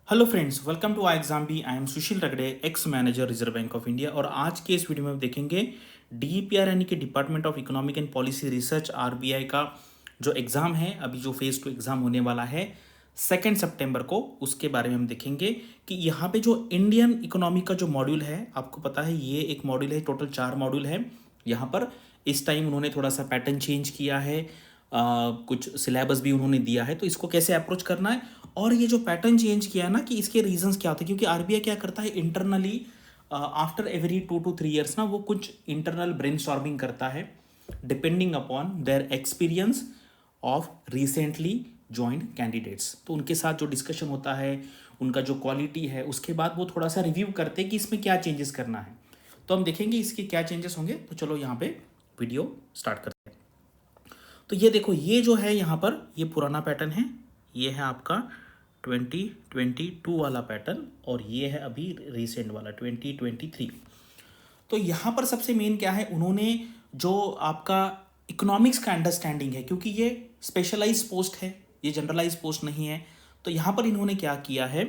Hello friends, welcome to I exam B. I am Sushil Ragade, ex manager Reserve Bank of India. और आज के इस video में हम देखेंगे डीईपीआर यानी कि department of economic and policy research RBI का जो एग्ज़ाम है, अभी जो फेज़ 2 एग्ज़ाम होने वाला है 2 सितंबर को, उसके बारे में हम देखेंगे कि यहाँ पे जो इंडियन इकोनॉमी का जो मॉड्यूल है, आपको पता है ये एक मॉड्यूल है, टोटल 4 मॉड्यूल है। यहाँ पर इस टाइम उन्होंने थोड़ा सा पैटर्न चेंज किया है, कुछ सिलेबस भी उन्होंने दिया है, तो इसको कैसे अप्रोच करना है। और ये जो पैटर्न चेंज किया ना, कि इसके रीजंस क्या होते हैं, क्योंकि आरबीआई क्या करता है internally after every 2 to 3 years ना वो कुछ इंटरनल ब्रेनस्टॉर्मिंग करता है depending upon their experience of recently joined candidates. तो उनके साथ जो डिस्कशन होता है, उनका जो क्वालिटी है, उसके बाद वो थोड़ा सा रिव्यू करते हैं कि इसमें क्या चेंजेस करना है। तो हम देखेंगे इसके क्या चेंजेस होंगे। तो चलो यहाँ पे वीडियो स्टार्ट करते हैं। तो ये देखो, ये जो है यहाँ पर ये पुराना पैटर्न है, ये है आपका 2022 वाला पैटर्न, और ये है अभी रिसेंट वाला 2023। तो यहाँ पर सबसे मेन क्या है, उन्होंने जो आपका इकोनॉमिक्स का अंडरस्टैंडिंग है, क्योंकि ये स्पेशलाइज पोस्ट है, ये जनरलाइज पोस्ट नहीं है। तो यहाँ पर इन्होंने क्या किया है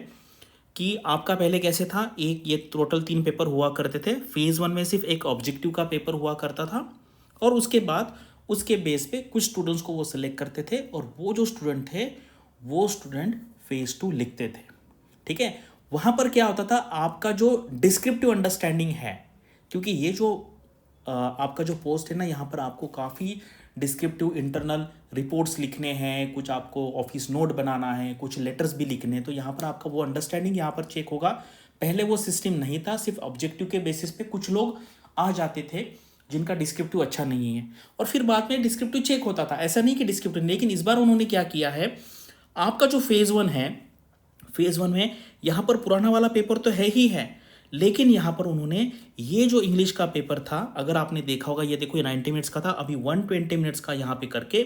कि आपका पहले कैसे था, एक ये टोटल 3 पेपर हुआ करते थे। फेज़ 1 में सिर्फ एक ऑब्जेक्टिव का पेपर हुआ करता था, और उसके बाद उसके बेस पे कुछ स्टूडेंट्स को वो सिलेक्ट करते थे, और वो जो स्टूडेंट थे वो स्टूडेंट फेज़ 2 लिखते थे। ठीक है, वहाँ पर क्या होता था, आपका जो डिस्क्रिप्टिव अंडरस्टैंडिंग है, क्योंकि ये जो आपका जो पोस्ट है ना, यहाँ पर आपको काफ़ी डिस्क्रिप्टिव इंटरनल रिपोर्ट्स लिखने हैं, कुछ आपको ऑफिस नोट बनाना है, कुछ लेटर्स भी लिखने हैं। तो यहाँ पर आपका वो अंडरस्टैंडिंग यहाँ पर चेक होगा। पहले वो सिस्टम नहीं था, सिर्फ ऑब्जेक्टिव के बेसिस पे कुछ लोग आ जाते थे जिनका डिस्क्रिप्टिव अच्छा नहीं है, और फिर बाद में डिस्क्रिप्टिव चेक होता था। ऐसा नहीं कि डिस्क्रिप्टिव, लेकिन इस बार उन्होंने क्या किया है, आपका जो फेज़ 1 है, फेज़ 1 में यहाँ पर पुराना वाला पेपर तो है ही है, लेकिन यहाँ पर उन्होंने ये जो इंग्लिश का पेपर था, अगर आपने देखा होगा, ये देखो ये 90 मिनट्स का था, अभी 120 मिनट्स का यहाँ पे करके,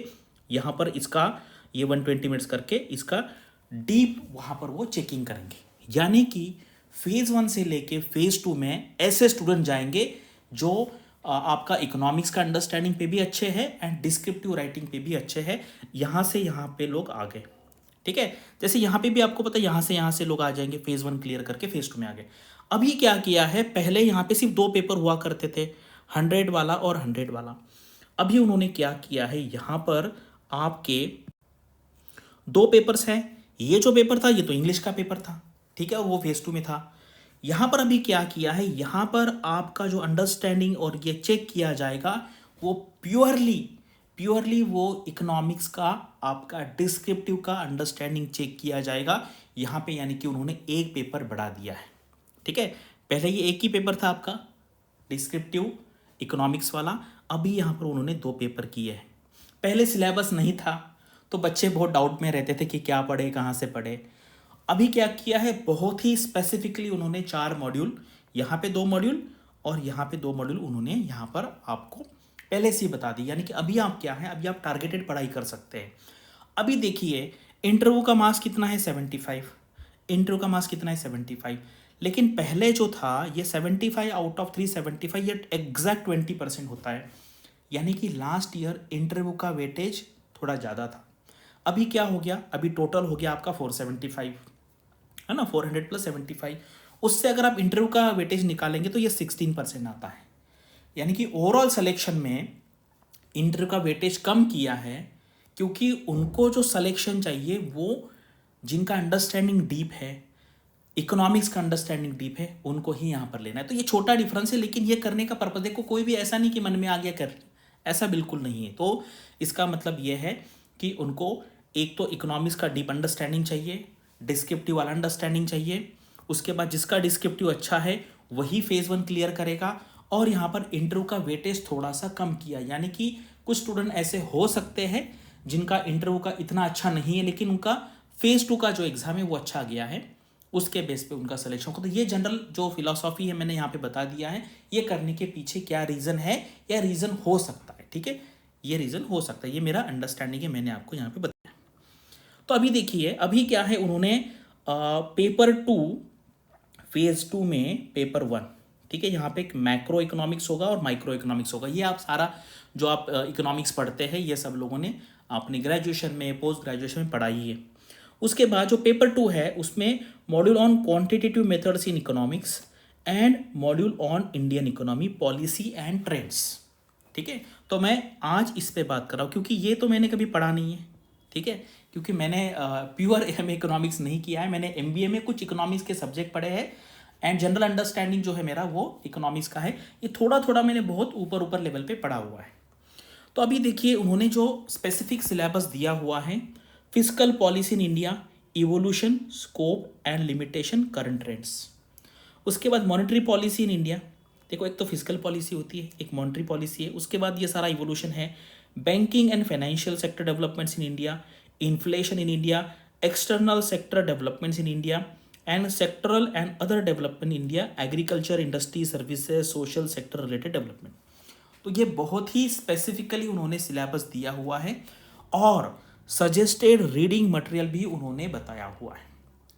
यहाँ पर इसका ये 120 मिनट्स करके इसका डीप वहाँ पर वो चेकिंग करेंगे। यानी कि फेज़ 1 से लेके फेज़ 2 में ऐसे स्टूडेंट जाएंगे जो आपका इकोनॉमिक्स का अंडरस्टैंडिंग पे भी अच्छे हैं एंड डिस्क्रिप्टिव राइटिंग पे भी अच्छे हैं। यहाँ से यहाँ पे लोग आ गए। ठीक है, जैसे यहाँ पे भी आपको पता है, यहाँ से लोग आ जाएंगे, फेज़ 1 क्लियर करके फेज़ 2 में आ गए। अभी क्या किया है, पहले यहाँ पे सिर्फ 2 पेपर हुआ करते थे, 100 वाला और 100 वाला। अभी उन्होंने क्या किया है, यहाँ पर आपके 2 पेपर्स हैं। ये जो पेपर था ये तो इंग्लिश का पेपर था, ठीक है, और वो फेज़ 2 में था। यहाँ पर अभी क्या किया है, यहाँ पर आपका जो अंडरस्टैंडिंग और ये चेक किया जाएगा, वो प्योरली प्योरली वो इकोनॉमिक्स का आपका डिस्क्रिप्टिव का अंडरस्टैंडिंग चेक किया जाएगा यहाँ पे। यानी कि उन्होंने एक पेपर बढ़ा दिया है। ठीक है, पहले ये एक ही पेपर था आपका डिस्क्रिप्टिव इकोनॉमिक्स वाला, अभी यहाँ पर उन्होंने 2 पेपर किए हैं। पहले सिलेबस नहीं था, तो बच्चे बहुत डाउट में रहते थे कि क्या पढ़े, कहाँ से पढ़े। अभी क्या किया है, बहुत ही स्पेसिफिकली उन्होंने 4 मॉड्यूल, यहाँ पे 2 मॉड्यूल और यहाँ पे 2 मॉड्यूल उन्होंने यहाँ पर आपको पहले से ही बता दी। यानी कि अभी आप क्या है, अभी आप टारगेटेड पढ़ाई कर सकते हैं। अभी देखिए, इंटरव्यू का मार्क्स कितना है, 75। इंटरव्यू का मार्क्स कितना है, 75। लेकिन पहले जो था ये 75 आउट ऑफ 375, ये एग्जैक्ट 20% होता है। यानी कि लास्ट ईयर इंटरव्यू का वेटेज थोड़ा ज़्यादा था। अभी क्या हो गया, अभी टोटल हो गया आपका 475, है ना, 400 + 75। उससे अगर आप इंटरव्यू का वेटेज निकालेंगे तो ये 16% आता है। यानी कि ओवरऑल सिलेक्शन में इंटरव्यू का वेटेज कम किया है, क्योंकि उनको जो सिलेक्शन चाहिए वो जिनका अंडरस्टैंडिंग डीप है, इकोनॉमिक्स का अंडरस्टैंडिंग डीप है, उनको ही यहाँ पर लेना है। तो ये छोटा डिफरेंस है, लेकिन ये करने का पर्पज देखो, कोई भी ऐसा नहीं कि मन में आ गया कर, ऐसा बिल्कुल नहीं है। तो इसका मतलब ये है कि उनको एक तो इकोनॉमिक्स का डीप अंडरस्टैंडिंग चाहिए, डिस्क्रिप्टिव वाला अंडरस्टैंडिंग चाहिए। उसके बाद जिसका डिस्क्रिप्टिव अच्छा है वही फेज़ 1 क्लियर करेगा। और यहाँ पर इंटरव्यू का वेटेज थोड़ा सा कम किया, यानी कि कुछ स्टूडेंट ऐसे हो सकते हैं जिनका इंटरव्यू का इतना अच्छा नहीं है, लेकिन उनका फेज़ 2 का जो एग्ज़ाम है वो अच्छा गया है, उसके बेस पे उनका सिलेक्शन होगा। तो ये जनरल जो फिलॉसफी है मैंने यहाँ पे बता दिया है, ये करने के पीछे क्या रीज़न है या रीज़न हो सकता है। ठीक है, ये रीज़न हो सकता है, ये मेरा अंडरस्टैंडिंग है, मैंने आपको यहाँ पे बताया। तो अभी देखिए, अभी क्या है, उन्होंने पेपर 2 फेज़ 2 में पेपर 1, ठीक है, यहाँ पे एक मैक्रो इकोनॉमिक्स होगा और माइक्रो इकोनॉमिक्स होगा। ये आप सारा जो आप इकोनॉमिक्स पढ़ते हैं, ये सब लोगों ने अपने ग्रेजुएशन में, पोस्ट ग्रेजुएशन में पढ़ाई है। उसके बाद जो पेपर 2 है उसमें module on quantitative methods in economics and module on Indian economy policy and trends. ठीक है, तो मैं आज इस पे बात कर रहा हूँ क्योंकि ये तो मैंने कभी पढ़ा नहीं है। ठीक है, क्योंकि मैंने प्योर इकोनॉमिक्स नहीं किया है, मैंने एमबीए में कुछ इकोनॉमिक्स के सब्जेक्ट पढ़े हैं एंड जनरल अंडरस्टैंडिंग जो है मेरा वो इकोनॉमिक्स का है। ये थोड़ा थोड़ा मैंने बहुत ऊपर ऊपर लेवल पे पढ़ा हुआ है। तो अभी देखिए उन्होंने जो स्पेसिफिक सिलेबस दिया हुआ है, fiscal policy in India, evolution, scope and limitation, current trends. उसके बाद मॉनेटरी पॉलिसी इन इंडिया, देखो एक तो फिस्कल पॉलिसी होती है, एक मॉनेटरी पॉलिसी है, उसके बाद ये सारा इवोल्यूशन है, banking and financial sector developments in India, inflation in India, external sector developments in India and sectoral and other development in India, agriculture, industry, services, social sector related development. तो ये बहुत ही specifically उन्होंने syllabus दिया हुआ है और suggested reading material भी उन्होंने बताया हुआ है।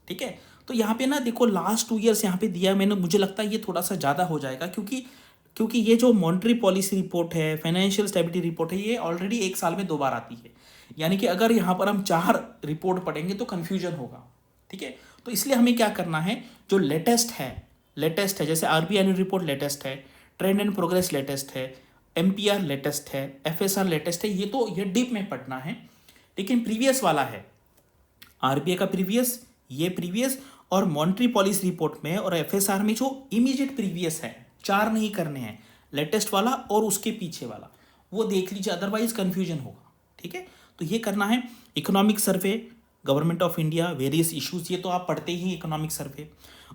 ठीक है, तो यहाँ पे ना देखो लास्ट 2 ईयर्स यहाँ पे दिया मैंने, मुझे लगता है ये थोड़ा सा ज़्यादा हो जाएगा क्योंकि ये जो मॉनेटरी पॉलिसी रिपोर्ट है, फाइनेंशियल स्टेबिलिटी रिपोर्ट है, ये ऑलरेडी 1 साल में 2 बार आती है। यानी कि अगर यहाँ पर हम 4 रिपोर्ट पढ़ेंगे तो कन्फ्यूजन होगा। ठीक है, तो इसलिए हमें क्या करना है, जो लेटेस्ट है जैसे आरबीआई एनुअल रिपोर्ट लेटेस्ट है, ट्रेंड एंड प्रोग्रेस लेटेस्ट है, एमपीआर लेटेस्ट है, एफएसआर लेटेस्ट है, ये डीप में पढ़ना है। लेकिन प्रीवियस वाला है आरबीआई का प्रीवियस, ये प्रीवियस और मॉनेटरी पॉलिसी रिपोर्ट में और एफएसआर में जो इमीडिएट प्रीवियस है, 4 नहीं करने हैं, लेटेस्ट वाला और उसके पीछे वाला वो देख लीजिए, अदरवाइज कंफ्यूजन होगा। ठीक है, तो ये करना है। Economic survey, government of India, various issues, ये तो आप पढ़ते ही इकोनॉमिक सर्वे।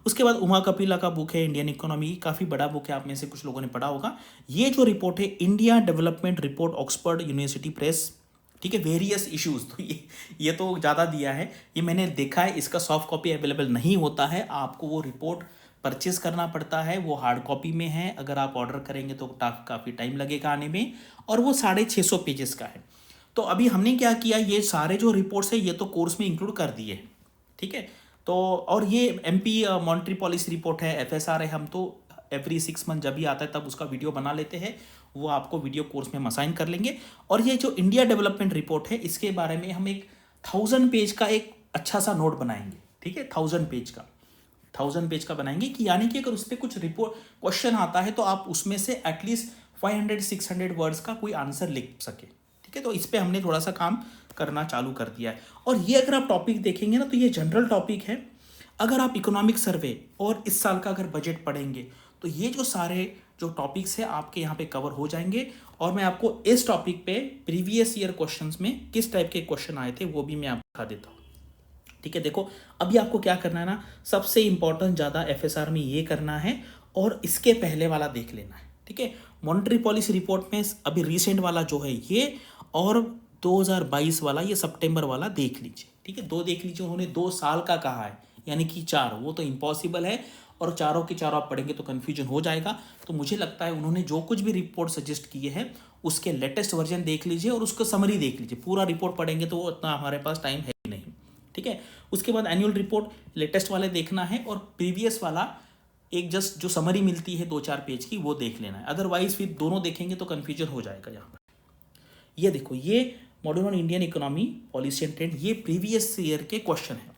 उसके बाद उमा कपिला का बुक है इंडियन इकोनॉमी, काफ़ी बड़ा बुक है, आप में से कुछ लोगों ने पढ़ा होगा। ये जो रिपोर्ट है India development report, Oxford university press. ठीक है, वेरियस इश्यूज, तो ये तो ज़्यादा दिया है, ये मैंने देखा है। इसका सॉफ्ट कॉपी अवेलेबल नहीं होता है, आपको वो रिपोर्ट परचेज करना पड़ता है, वो हार्ड कॉपी में है। अगर आप ऑर्डर करेंगे तो काफ़ी टाइम लगेगा आने में, और वो 650 पेजेस का है। तो अभी हमने क्या किया, ये सारे जो रिपोर्ट्स है ये तो कोर्स में इंक्लूड कर दिए। ठीक है, तो और ये एमपी मॉनेटरी पॉलिसी रिपोर्ट है, एफएसआर है, हम तो एवरी 6 मंथ जब भी आता है तब उसका वीडियो बना लेते हैं, वो आपको वीडियो कोर्स में हम असाइन कर लेंगे। और ये जो इंडिया डेवलपमेंट रिपोर्ट है इसके बारे में हम एक 1000 पेज का एक अच्छा सा नोट बनाएंगे। ठीक है, 1000 पेज का बनाएंगे कि यानी कि अगर उस पर कुछ रिपोर्ट क्वेश्चन आता है तो आप उसमें से एटलीस्ट 500-600 वर्ड्स का कोई आंसर लिख सके। ठीक है, तो इस पर हमने थोड़ा सा काम करना चालू कर दिया है। और ये अगर आप टॉपिक देखेंगे ना तो ये जनरल टॉपिक है। अगर आप इकोनॉमिक सर्वे और इस साल का अगर बजट पढ़ेंगे तो ये जो सारे जो टॉपिक्स है आपके यहाँ पे कवर हो जाएंगे। और मैं आपको इस टॉपिक पे प्रीवियस ईयर क्वेश्चंस में किस टाइप के क्वेश्चन आए थे वो भी मैं आपको दिखा देता हूँ। ठीक है, देखो अभी आपको क्या करना है ना, सबसे इंपॉर्टेंट ज़्यादा एफएसआर में ये करना है और इसके पहले वाला देख लेना है। ठीक है, मॉनेटरी पॉलिसी रिपोर्ट में अभी रिसेंट वाला जो है ये, और 2022 वाला ये सितंबर वाला देख लीजिए। ठीक है, 2 देख लीजिए, उन्होंने 2 साल का कहा है, यानी कि 4, वो तो इम्पॉसिबल है, और चारों के चारों आप पढ़ेंगे तो कन्फ्यूजन हो जाएगा। तो मुझे लगता है उन्होंने जो कुछ भी रिपोर्ट सजेस्ट किए हैं उसके लेटेस्ट वर्जन देख लीजिए और उसको समरी देख लीजिए। पूरा रिपोर्ट पढ़ेंगे तो वो इतना हमारे पास टाइम है ही नहीं। ठीक है, उसके बाद एनुअल रिपोर्ट लेटेस्ट वाले देखना है और प्रीवियस वाला एक जस्ट जो समरी मिलती है 2-4 पेज की वो देख लेना है, अदरवाइज फिर दोनों देखेंगे तो कन्फ्यूजन हो जाएगा। यहाँ पर ये देखो, ये module on Indian economy policy and trend, ये प्रीवियस ईयर के क्वेश्चन है।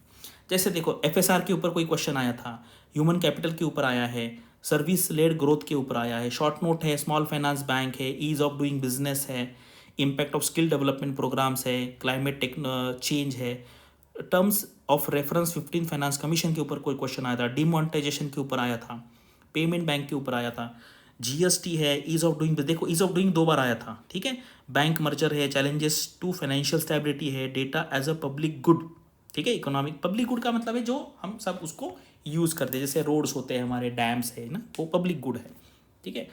जैसे देखो एफएसआर के ऊपर कोई क्वेश्चन आया था, ह्यूमन कैपिटल के ऊपर आया है, सर्विस लेड ग्रोथ के ऊपर आया है, शॉर्ट नोट है, स्मॉल फाइनेंस बैंक है, ईज ऑफ डूइंग बिजनेस है, impact of skill development programmes है, क्लाइमेट चेंज है, terms of reference 15 finance commission के ऊपर कोई क्वेश्चन आया था, डिमोनेटाइजेशन के ऊपर आया था, पेमेंट बैंक के ऊपर आया था, जीएसटी है, ईज ऑफ डूइंग, देखो ईज ऑफ डूइंग 2 बार आया था। ठीक है, बैंक मर्जर है, चैलेंजेस टू फाइनेंशियल स्टेबिलिटी है, data as a public good. ठीक है, इकोनॉमिक पब्लिक गुड का मतलब है जो हम सब उसको यूज़ करते हैं, जैसे रोड्स होते हैं हमारे, डैम्स है ना, वो पब्लिक गुड है। ठीक है,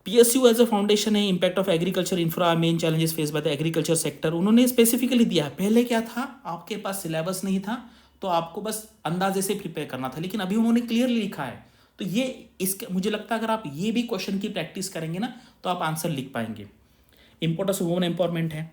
पीएसयू एज अ फाउंडेशन है, impact of agriculture infra, main challenges face by the agriculture sector, उन्होंने स्पेसिफिकली दिया है। पहले क्या था, आपके पास सिलेबस नहीं था तो आपको बस अंदाजे से प्रिपेयर करना था, लेकिन अभी उन्होंने क्लियरली लिखा है। तो ये इसके मुझे लगता है अगर आप ये भी क्वेश्चन की प्रैक्टिस करेंगे ना तो आप आंसर लिख पाएंगे। इंपॉर्टेंस ऑफ वुमेन एम्पावरमेंट है।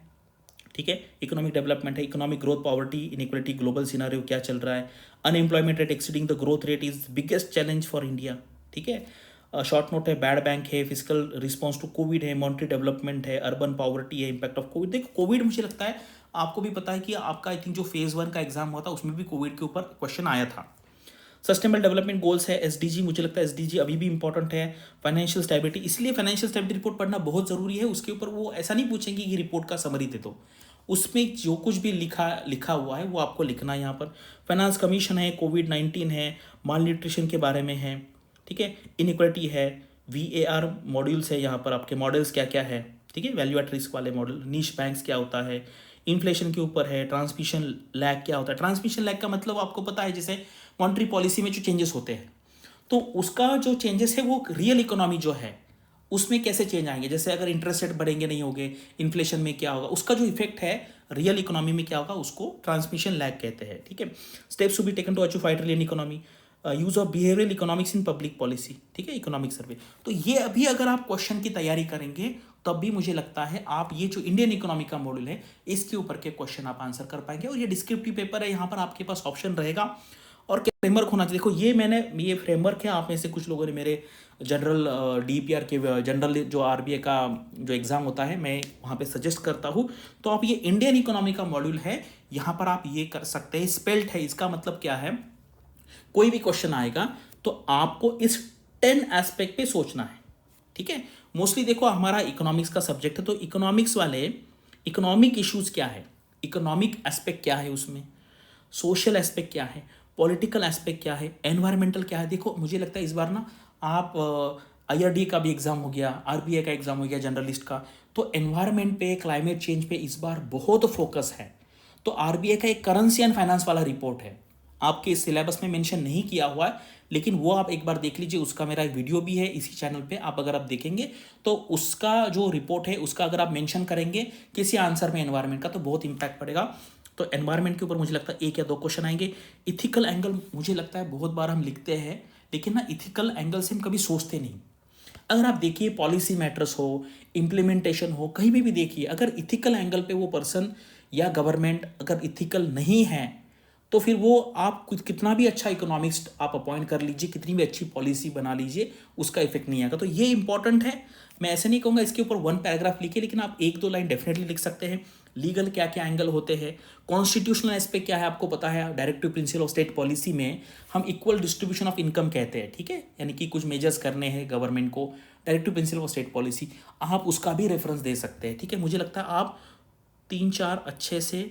ठीक है, इकोनॉमिक डेवलपमेंट है, economic growth, poverty, inequality, global scenario क्या चल रहा है, unemployment rate exceeding the growth rate is biggest challenge for India. ठीक है, शॉर्ट नोट है, बैड बैंक है, फिजिकल रिस्पॉन्स टू कोविड है, मॉनेटरी डेवलपमेंट है, अर्बन पॉवर्टी है, इम्पैक्ट ऑफ कोविड। देखो कोविड मुझे लगता है आपको भी पता है कि आपका आई थिंक जो फेज़ 1 का एग्जाम हुआ था उसमें भी कोविड के ऊपर क्वेश्चन आया था। सस्टेनेबल डेवलपमेंट गोल्स है एसडीजी, मुझे लगता है एसडीजी अभी भी इंपॉर्टेंट है। फाइनेंशियल स्टेबिलिटी, इसलिए फाइनेंशियल स्टेबिलिटी रिपोर्ट पढ़ना बहुत ज़रूरी है। उसके ऊपर वो ऐसा नहीं पूछेंगे कि रिपोर्ट का समरी दे दो, उसमें जो कुछ भी लिखा हुआ है वो आपको लिखना है यहाँ पर। फाइनेंस कमीशन है, कोविड-19 है, माल न्यूट्रिशन के बारे में है, ठीक है, इनइक्वालिटी है, VAR मॉड्यूल्स है, यहाँ पर आपके मॉडल्स क्या क्या है, ठीक है, वैल्यू एट रिस्क वाले मॉडल, नीश बैंक्स क्या होता है, इन्फ्लेशन के ऊपर है, ट्रांसमिशन लैग क्या होता है। ट्रांसमिशन लैग का मतलब आपको पता है, जैसे मॉनेटरी पॉलिसी में जो चेंजेस होते हैं, तो उसका जो चेंजेस है वो रियल इकोनॉमी जो है उसमें कैसे चेंज आएंगे। जैसे अगर इंटरेस्ट रेट बढ़ेंगे नहीं होंगे, इन्फ्लेशन में क्या होगा, उसका जो इफेक्ट है रियल इकोनॉमी में क्या होगा, उसको ट्रांसमिशन लैग कहते हैं, ठीक है। Steps to be taken to achieve 5 trillion economy, use of behavioural economics in public policy, ठीक है, इकोनॉमिक सर्वे। तो ये अभी अगर आप क्वेश्चन की तैयारी करेंगे तब भी मुझे लगता है आप ये जो इंडियन इकोनॉमी का मॉड्यूल है इसके ऊपर के क्वेश्चन आप आंसर कर पाएंगे। और ये डिस्क्रिप्टिव पेपर है, यहाँ पर आपके पास ऑप्शन रहेगा और क्या फ्रेमवर्क होना चाहिए। देखो ये फ्रेमवर्क है, आप में से कुछ लोगों ने मेरे जनरल DPR के जनरल जो RBI का जो एग्ज़ाम होता है मैं वहाँ पे सजेस्ट करता हूँ। तो आप ये इंडियन इकोनॉमी का मॉड्यूल है, यहाँ पर आप ये कर सकते हैं। स्पेल्ट है, इसका मतलब क्या है, कोई भी क्वेश्चन आएगा तो आपको इस 10 एस्पेक्ट पे सोचना है, ठीक है। मोस्टली देखो हमारा इकोनॉमिक्स का सब्जेक्ट है, तो इकोनॉमिक्स वाले इकोनॉमिक इश्यूज क्या है, इकोनॉमिक एस्पेक्ट क्या है उसमें, सोशल एस्पेक्ट क्या है, पॉलिटिकल एस्पेक्ट क्या है, एनवायरमेंटल क्या है। देखो मुझे लगता है इस बार ना आप IRD का भी एग्ज़ाम हो गया, RBI का एग्ज़ाम हो गया जर्नलिस्ट का, तो एनवायरमेंट पे, क्लाइमेट चेंज पे इस बार बहुत फोकस है। तो RBI का एक करेंसी एंड फाइनेंस वाला रिपोर्ट है, आपके सिलेबस में मेंशन नहीं किया हुआ है, लेकिन वो आप एक बार देख लीजिए। उसका मेरा एक वीडियो भी है इसी चैनल पे, आप अगर आप देखेंगे तो उसका जो रिपोर्ट है उसका अगर आप मेंशन करेंगे किसी आंसर में एनवायरमेंट का तो बहुत इंपैक्ट पड़ेगा। तो एनवायरमेंट के ऊपर मुझे लगता है 1 या 2 क्वेश्चन आएंगे। इथिकल एंगल मुझे लगता है बहुत बार हम लिखते हैं, लेकिन ना इथिकल एंगल से हम कभी सोचते नहीं। अगर आप देखिए पॉलिसी मैटर्स हो, इम्प्लीमेंटेशन हो, कहीं भी देखिए, अगर इथिकल एंगल पे वो पर्सन या गवर्नमेंट अगर इथिकल नहीं है तो फिर वो आप कितना भी अच्छा इकोनॉमिक्स आप अपॉइंट कर लीजिए, कितनी भी अच्छी पॉलिसी बना लीजिए, उसका इफेक्ट नहीं आएगा। तो ये इंपॉर्टेंट है। मैं ऐसे नहीं कहूँगा इसके ऊपर 1 पैराग्राफ लिखिए, लेकिन आप 1-2 लाइन डेफिनेटली लिख सकते हैं। लीगल क्या क्या एंगल होते हैं, कॉन्स्टिट्यूशनल एस्पेक्ट क्या है, आपको पता है directive principle of state policy में हम इक्वल डिस्ट्रीब्यूशन ऑफ इनकम कहते हैं, ठीक है, यानी कि कुछ मेजर्स करने हैं गवर्नमेंट को, directive principle of state policy, आप उसका भी रेफरेंस दे सकते हैं, ठीक है। मुझे लगता है आप 3-4 अच्छे से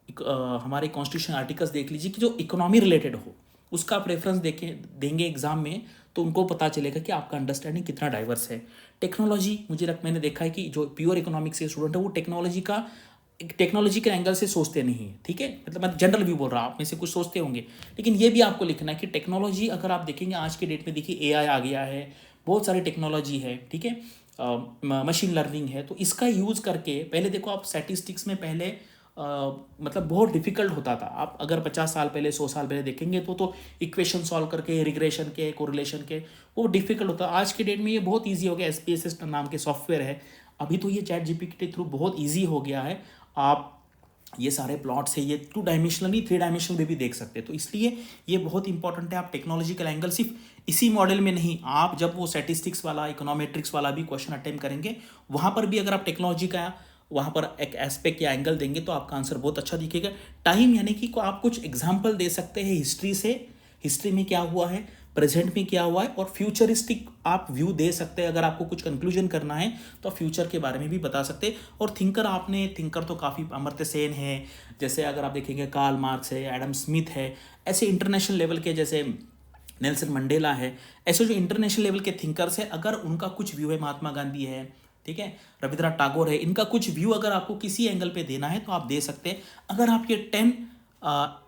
हमारे कॉन्स्टिट्यूशन आर्टिकल्स देख लीजिए कि जो इकोनॉमी रिलेटेड हो, उसका आप रेफरेंस देंगे एग्जाम में तो उनको पता चलेगा कि आपका अंडरस्टैंडिंग कितना डाइवर्स है। टेक्नोलॉजी मैंने देखा है कि जो प्योर इकोनॉमिक्स के स्टूडेंट है वो टेक्नोलॉजी के एंगल से सोचते नहीं है, ठीक है। मतलब मैं जनरल व्यू बोल रहा हूँ, आप में से कुछ सोचते होंगे, लेकिन ये भी आपको लिखना है कि टेक्नोलॉजी अगर आप देखेंगे आज के डेट में, देखिए AI आ गया है, बहुत सारी टेक्नोलॉजी है, ठीक है, मशीन लर्निंग है, तो इसका यूज़ करके पहले देखो आप स्टैटिस्टिक्स में पहले मतलब बहुत डिफिकल्ट होता था। आप अगर 50 साल पहले 100 साल पहले देखेंगे तो इक्वेशन सॉल्व करके, रिग्रेशन के, कोरिलेशन के, वो डिफिकल्ट होता। आज के डेट में ये बहुत इजी हो गया, SPSS नाम के सॉफ्टवेयर है, अभी तो ये ChatGPT के थ्रू बहुत इजी हो गया है। आप ये सारे प्लॉट्स है ये 2 डायमेंशनली 3 डायमेंशनल में भी देख सकते हैं। तो इसलिए ये बहुत इंपॉर्टेंट है। आप टेक्नोलॉजिकल एंगल सिर्फ इसी मॉडल में नहीं, आप जब वो स्टैटिस्टिक्स वाला, इकोनॉमेट्रिक्स वाला भी क्वेश्चन अटेम्प्ट करेंगे, वहाँ पर भी अगर आप टेक्नोलॉजी का वहाँ पर एक एस्पेक्ट या एंगल देंगे तो आपका आंसर बहुत अच्छा दिखेगा। टाइम यानी कि आप कुछ एग्जाम्पल दे सकते हैं हिस्ट्री से, हिस्ट्री में क्या हुआ है, प्रेजेंट में क्या हुआ है, और फ्यूचरिस्टिक आप व्यू दे सकते हैं। अगर आपको कुछ कंक्लूजन करना है तो फ्यूचर के बारे में भी बता सकते हैं। और थिंकर तो काफ़ी अमर्त्य सेन है, जैसे अगर आप देखेंगे कार्ल मार्क्स है, एडम स्मिथ है, ऐसे इंटरनेशनल लेवल के, जैसे नेल्सन मंडेला है, ऐसे जो इंटरनेशनल लेवल के थिंकर्स है, अगर उनका कुछ व्यू है, महात्मा गांधी है, ठीक है, रविंद्रनाथ टैगोर है, इनका कुछ व्यू अगर आपको किसी एंगल पे देना है तो आप दे सकते हैं। अगर आप ये 10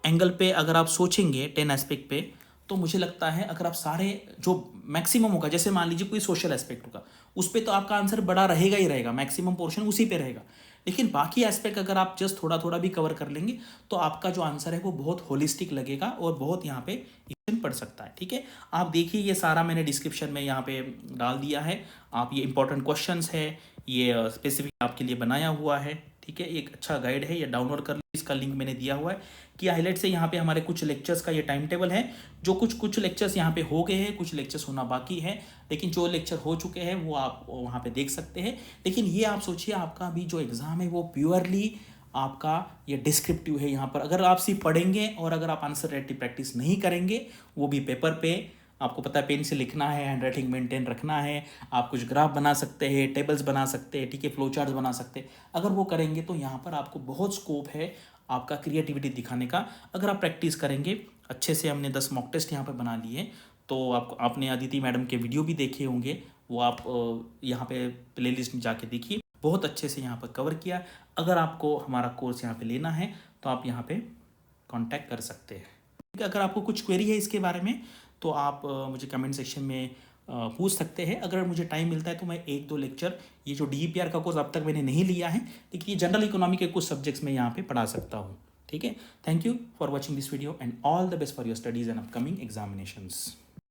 एंगल पे अगर आप सोचेंगे, 10 एस्पेक्ट पे, तो मुझे लगता है अगर आप सारे जो मैक्सिमम होगा, जैसे मान लीजिए कोई सोशल एस्पेक्ट होगा, उस पर तो आपका आंसर बड़ा रहेगा ही रहेगा, मैक्सिमम पोर्शन उसी पे रहेगा। लेकिन बाकी एस्पेक्ट अगर आप जस्ट थोड़ा थोड़ा भी कवर कर लेंगे तो आपका जो आंसर है वो बहुत होलिस्टिक लगेगा और बहुत यहाँ पे पढ़ सकता है, ठीक है। आप देखिए ये सारा मैंने डिस्क्रिप्शन में यहाँ पे डाल दिया है। आप ये इंपॉर्टेंट क्वेश्चंस है, ये स्पेसिफिक आपके लिए बनाया हुआ है, ठीक है। एक अच्छा गाइड है, ये डाउनलोड कर लीजिए, इसका लिंक मैंने दिया हुआ है। कि हाईलाइट से यहाँ पे हमारे कुछ लेक्चर्स का ये टाइम टेबल है, जो कुछ लेक्चर्स यहाँ पे हो गए हैं, कुछ लेक्चर्स होना बाकी है, लेकिन जो लेक्चर हो चुके हैं वो आप वहाँ पे देख सकते हैं। लेकिन ये आप सोचिए आपका अभी जो एग्ज़ाम है वो प्योरली आपका ये डिस्क्रिप्टिव है यहाँ पर। अगर आप सिर्फ पढ़ेंगे और अगर आप आंसर राइटिंग प्रैक्टिस नहीं करेंगे, वो भी पेपर पे, आपको पता है पेन से लिखना है, हैंड राइटिंग मेंटेन रखना है, आप कुछ ग्राफ बना सकते हैं, टेबल्स बना सकते हैं, ठीक है, फ्लो चार्ट्स बना सकते हैं, अगर वो करेंगे तो यहाँ पर आपको बहुत स्कोप है आपका क्रिएटिविटी दिखाने का। अगर आप प्रैक्टिस करेंगे अच्छे से, हमने 10 मॉक टेस्ट यहाँ पर बना लिए, तो आपने अदिति मैडम के वीडियो भी देखे होंगे, वो आप यहाँ पे प्लेलिस्ट में जाके देखिए, बहुत अच्छे से यहाँ पर कवर किया। अगर आपको हमारा कोर्स यहाँ पे लेना है तो आप यहाँ पे कांटेक्ट कर सकते हैं। ठीक है, अगर आपको कुछ क्वेरी है इसके बारे में तो आप मुझे कमेंट सेक्शन में पूछ सकते हैं। अगर मुझे टाइम मिलता है तो मैं 1-2 लेक्चर, ये जो DEPR का कोर्स अब तक मैंने नहीं लिया है, लेकिन ये जनरल इकोनॉमी के कुछ सब्जेक्ट्स में यहाँ पे पढ़ा सकता हूँ। ठीक है, thank you for watching this video and all the best for your studies and upcoming examinations.